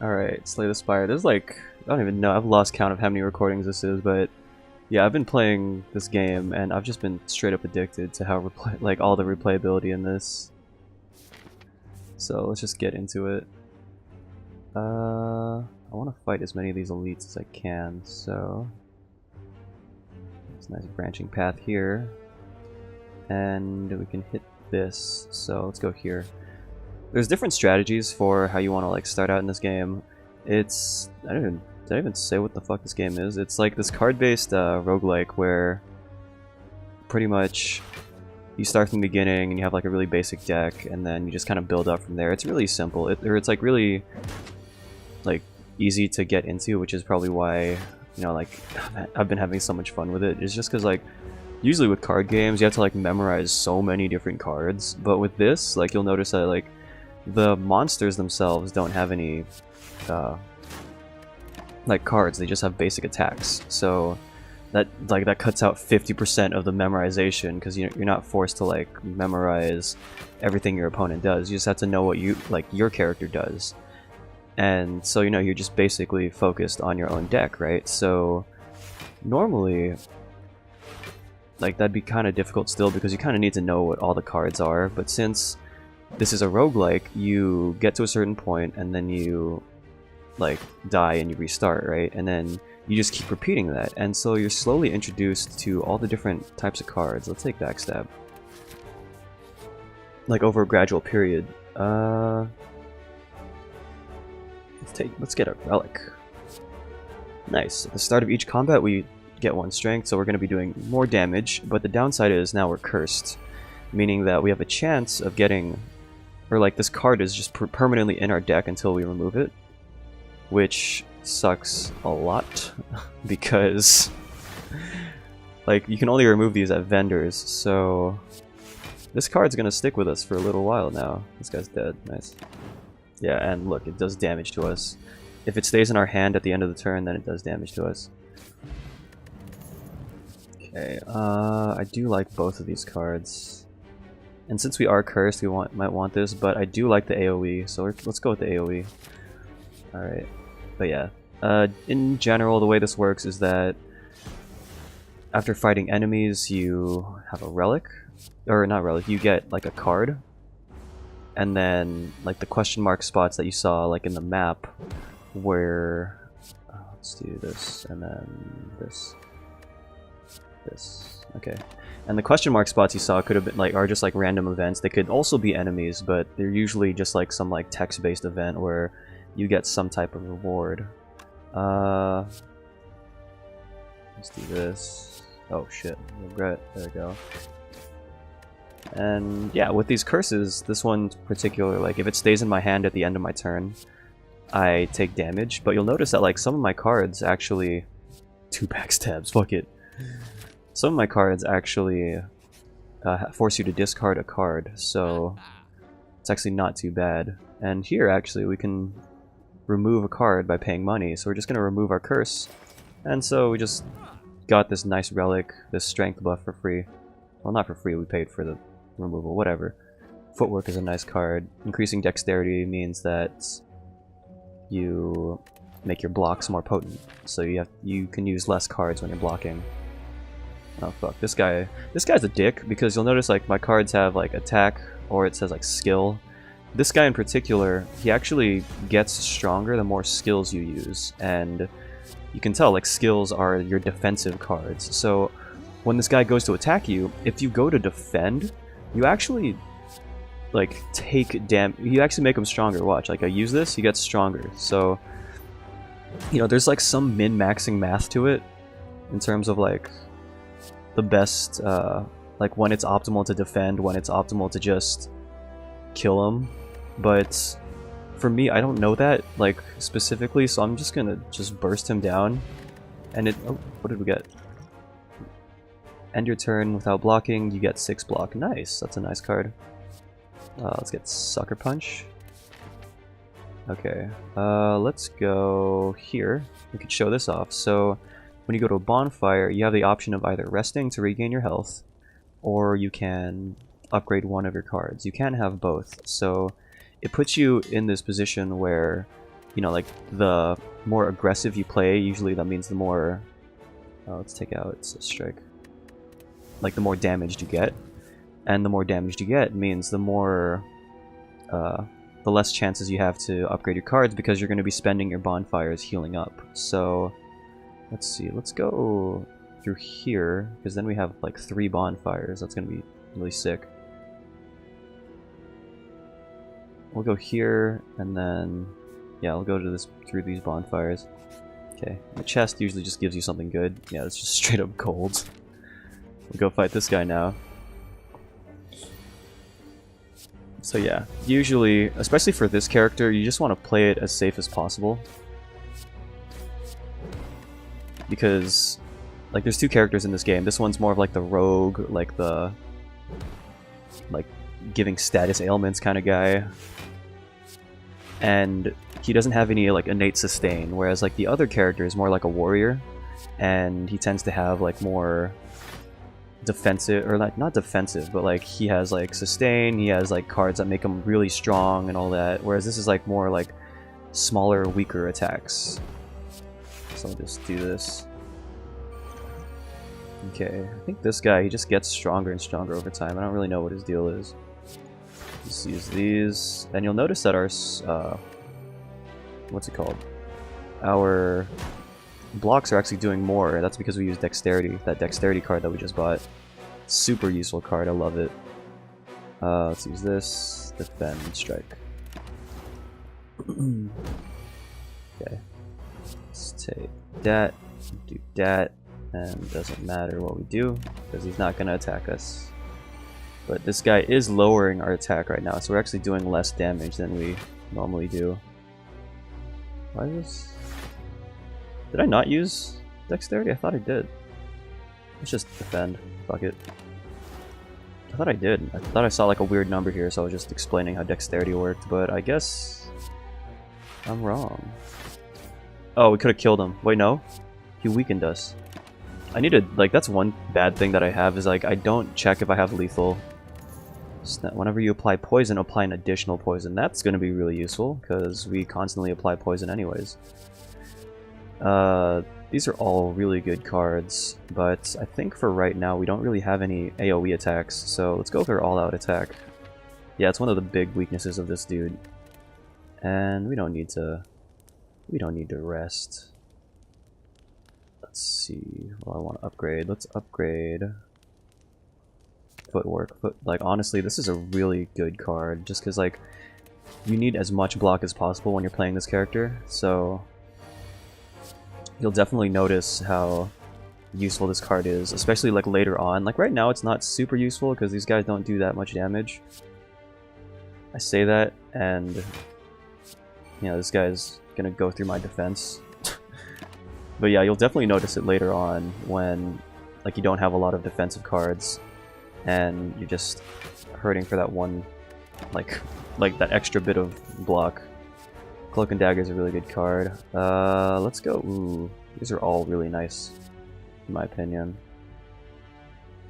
Alright, Slay the Spire. There's like, I don't even know, I've lost count of how many recordings this is, but yeah, I've been playing this game and I've just been straight up addicted to how like all the replayability in this. So let's just get into it. I want to fight as many of these elites as I can, so it's a nice branching path here. And we can hit this, so let's go here. There's different strategies for how you want to like start out in this game. It's did I even say what the fuck this game is? It's like this card-based roguelike where pretty much you start from the beginning and you have like a really basic deck, and then you just kind of build up from there. It's really simple. It's like really like easy to get into, which is probably why, you know, like I've been having so much fun with it. It's just because like usually with card games you have to like memorize so many different cards, but with this, like, you'll notice that like the monsters themselves don't have any like cards. They just have basic attacks, so that cuts out 50% of the memorization, because you're not forced to like memorize everything your opponent does. You just have to know what your character does, and so, you know, you're just basically focused on your own deck, right? So normally, like, that'd be kind of difficult still, because you kind of need to know what all the cards are. But since this is a roguelike, you get to a certain point and then you like die and you restart, right? And then you just keep repeating that, and so you're slowly introduced to all the different types of cards. Let's take Backstab. Like over a gradual period. Let's get a relic. Nice. At the start of each combat we get 1 strength, so we're going to be doing more damage, but the downside is now we're cursed, meaning that we have a chance of getting, or like this card is just permanently in our deck until we remove it, which sucks a lot because like you can only remove these at vendors, so this card's gonna stick with us for a little while now. This guy's dead. Nice. Yeah, and look, it does damage to us. If it stays in our hand at the end of the turn, then it does damage to us. Okay, I do like both of these cards, and since we are cursed, we might want this, but I do like the AoE, so let's go with the AoE. Alright, but yeah, in general, the way this works is that after fighting enemies, you have a relic, or not relic, you get like a card, and then like the question mark spots that you saw like in the map where, let's do this, and then this, okay. And the question mark spots you saw could have been like, are just like random events. They could also be enemies, but they're usually just like some like text-based event where you get some type of reward. Let's do this. Oh shit, regret, there we go. And yeah, with these curses, this one in particular, like if it stays in my hand at the end of my turn, I take damage, but you'll notice that like some of my cards actually, 2 backstabs, fuck it. Some of my cards actually force you to discard a card, so it's actually not too bad. And here actually we can remove a card by paying money, so we're just going to remove our curse, and so we just got this nice relic, this strength buff for free. Well, not for free, we paid for the removal, whatever. Footwork is a nice card. Increasing dexterity means that you make your blocks more potent, so you can use less cards when you're blocking. Oh fuck, this guy's a dick, because you'll notice like my cards have like attack, or it says like skill. This guy in particular, he actually gets stronger the more skills you use, and you can tell like skills are your defensive cards. So when this guy goes to attack you, if you go to defend, you actually like take you actually make him stronger. Watch, like I use this, he gets stronger. So, you know, there's like some min-maxing math to it in terms of like the best, like when it's optimal to defend, when it's optimal to just kill him. But for me, I don't know that like specifically, so I'm just gonna burst him down. And oh, what did we get? End your turn without blocking, you get 6 block. Nice, that's a nice card. Let's get Sucker Punch. Okay, let's go here. We could show this off. So when you go to a bonfire, you have the option of either resting to regain your health, or you can upgrade one of your cards. You can't have both, so it puts you in this position where you know, like the more aggressive you play, usually that means the more, let's take out its strike, like the more damaged you get, and the more damaged you get means the more, the less chances you have to upgrade your cards because you're going to be spending your bonfires healing up. So let's see, let's go through here, because then we have like 3 bonfires. That's going to be really sick. We'll go here, and then, yeah, I'll go to this through these bonfires. Okay, the chest usually just gives you something good. Yeah, it's just straight up gold. We'll go fight this guy now. So yeah, usually, especially for this character, you just want to play it as safe as possible. Because, like, there's 2 characters in this game. This one's more of like the rogue, like the, like, giving status ailments kind of guy. And he doesn't have any like innate sustain, whereas like the other character is more like a warrior, and he tends to have like more defensive, or like not defensive, but like he has like sustain, he has like cards that make him really strong and all that, whereas this is like more like smaller, weaker attacks. So I'll just do this. Okay, I think this guy, he just gets stronger and stronger over time. I don't really know what his deal is. Just use these, and you'll notice that our, what's it called? Our blocks are actually doing more. That's because we use dexterity, that dexterity card that we just bought. Super useful card, I love it. Let's use this, defend, strike. Okay, let's take that, do that, and it doesn't matter what we do, because he's not going to attack us. But this guy is lowering our attack right now, so we're actually doing less damage than we normally do. Why is this? Did I not use dexterity? I thought I did. Let's just defend. Fuck it. I thought I did. I thought I saw like a weird number here, so I was just explaining how dexterity worked, but I guess I'm wrong. Oh, we could have killed him. Wait, no? He weakened us. I need to, like, that's one bad thing that I have, is like, I don't check if I have lethal. Whenever you apply poison, apply an additional poison. That's going to be really useful, because we constantly apply poison anyways. These are all really good cards, but I think for right now we don't really have any AoE attacks, so let's go for all-out attack. Yeah, it's one of the big weaknesses of this dude. And we don't need to rest. Let's see, well, I want to upgrade. Let's upgrade footwork. Like, honestly, this is a really good card, just because, like, you need as much block as possible when you're playing this character, so you'll definitely notice how useful this card is, especially, like, later on. Like, right now it's not super useful, because these guys don't do that much damage. I say that, and, you know, this guy's gonna go through my defense. But yeah, you'll definitely notice it later on when, like, you don't have a lot of defensive cards and you're just hurting for that one, like that extra bit of block. Cloak and Dagger is a really good card. Let's go. Ooh, these are all really nice, in my opinion.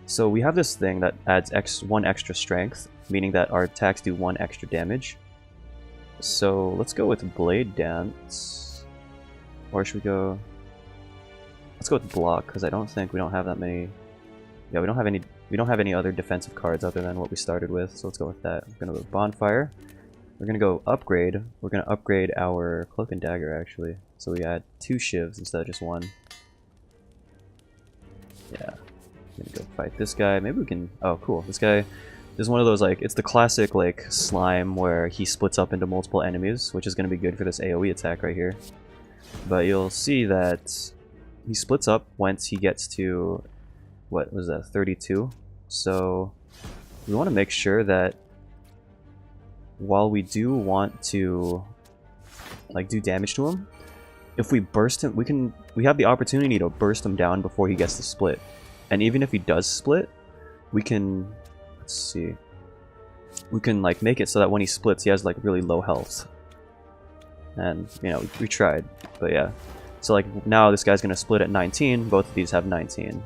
So we have this thing that adds 1 extra strength, meaning that our attacks do 1 extra damage. So let's go with Blade Dance. Or should we go... Let's go with Block, because I don't think we don't have that many... Yeah, we don't have any other defensive cards other than what we started with, so let's go with that. We're gonna go Bonfire. We're gonna go Upgrade. We're gonna upgrade our Cloak and Dagger, actually. So we add 2 shivs instead of just 1. Yeah. I'm gonna go fight this guy. Maybe we can... Oh, cool. This guy is one of those, like... It's the classic, like, slime where he splits up into multiple enemies, which is gonna be good for this AoE attack right here. But you'll see that he splits up once he gets to... What was that? 32? So we want to make sure that while we do want to, like, do damage to him, if we burst him, we have the opportunity to burst him down before he gets to split. And even if he does split, we can, let's see, we can, like, make it so that when he splits, he has, like, really low health. And, you know, we tried, but yeah. So, like, now this guy's gonna split at 19, both of these have 19.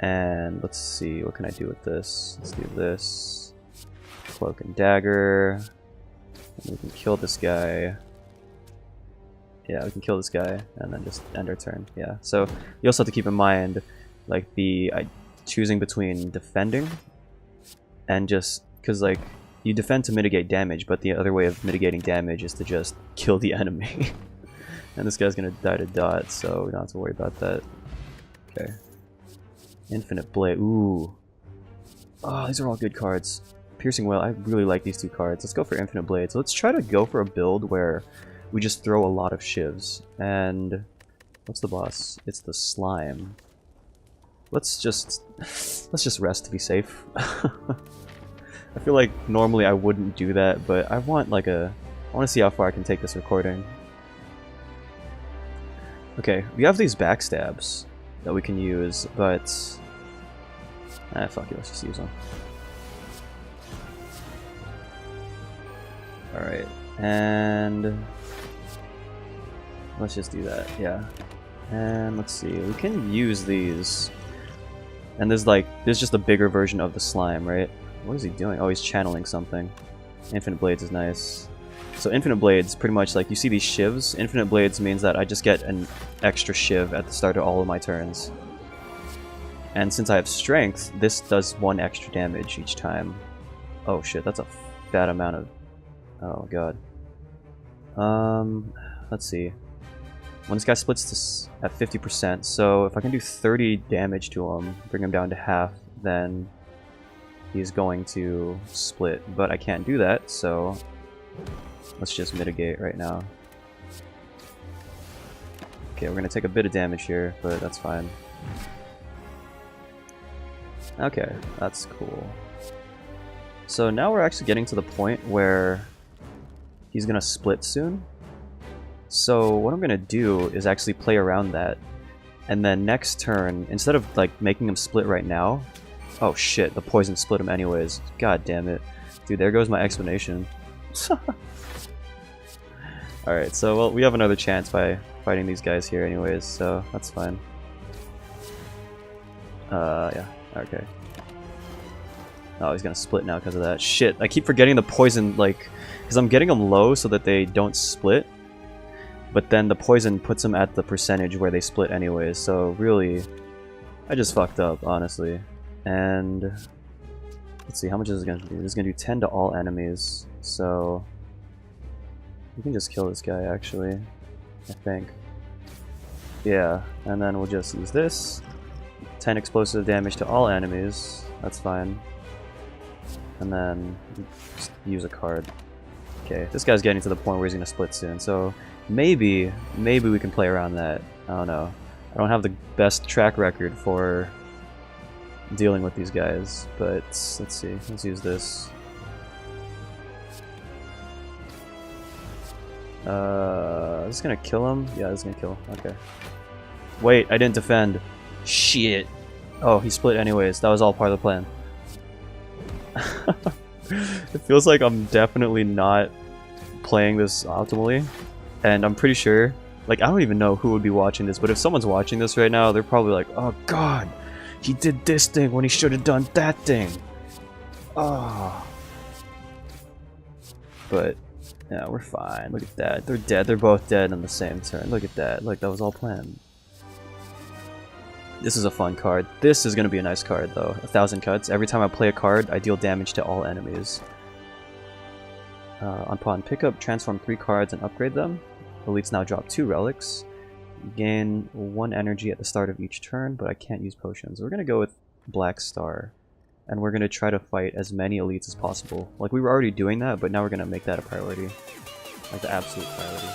And let's see, what can I do with this? Let's do this. Cloak and Dagger. And we can kill this guy. Yeah, we can kill this guy and then just end our turn. Yeah, so you also have to keep in mind, like, choosing between defending and just, because, like, you defend to mitigate damage, but the other way of mitigating damage is to just kill the enemy. And this guy's gonna die to dot, so we don't have to worry about that. Okay. Infinite Blade. Ooh. Oh, these are all good cards. Piercing Wail, I really like these two cards. Let's go for Infinite Blade. So let's try to go for a build where we just throw a lot of shivs. And what's the boss? It's the slime. Let's just rest to be safe. I feel like normally I wouldn't do that, but I want to see how far I can take this recording. Okay, we have these backstabs that we can use, but fuck it, let's just use them. Alright, and let's just do that, yeah. And let's see, we can use these. And there's just a bigger version of the slime, right? What is he doing? Oh, he's channeling something. Infinite Blades is nice. So Infinite Blades, pretty much like, you see these shivs? Infinite Blades means that I just get an extra shiv at the start of all of my turns. And since I have strength, this does 1 extra damage each time. Oh shit, that's a fat amount of... Oh god. Let's see. When this guy splits at 50%, so if I can do 30 damage to him, bring him down to half, then he's going to split. But I can't do that, so let's just mitigate right now. Okay, we're gonna take a bit of damage here, but that's fine. Okay, that's cool. So now we're actually getting to the point where he's gonna split soon. So what I'm gonna do is actually play around that, and then next turn, instead of like making him split right now... Oh shit, the poison split him anyways. God damn it. Dude, there goes my explanation. Alright, so well, we have another chance by fighting these guys here anyways, so that's fine. Yeah, okay. Oh, he's gonna split now because of that. Shit, I keep forgetting the poison, like, because I'm getting them low so that they don't split. But then the poison puts them at the percentage where they split anyways, so really, I just fucked up, honestly. And let's see, how much is this gonna do? This is gonna do 10 to all enemies, so we can just kill this guy actually, I think. Yeah, and then we'll just use this. 10 explosive damage to all enemies, that's fine. And then just use a card. Okay, this guy's getting to the point where he's gonna split soon, so maybe we can play around that. I don't know. I don't have the best track record for dealing with these guys, but let's see. Let's use this. Is this gonna kill him? Yeah, this is gonna kill him. Okay. Wait, I didn't defend. Shit. Oh, he split anyways. That was all part of the plan. It feels like I'm definitely not playing this optimally. And I'm pretty sure, like, I don't even know who would be watching this, but if someone's watching this right now, they're probably like, oh god, he did this thing when he should have done that thing. Oh. But, yeah, we're fine. Look at that. They're dead. They're both dead on the same turn. Look at that. Like, that was all planned. This is a fun card. This is going to be a nice card, though. 1,000 cuts. Every time I play a card, I deal damage to all enemies. Upon pickup, transform 3 cards and upgrade them. Elites now drop 2 relics. You gain 1 energy at the start of each turn, but I can't use potions. We're going to go with Black Star. And we're going to try to fight as many elites as possible. Like, we were already doing that, but now we're going to make that a priority. Like, the absolute priority.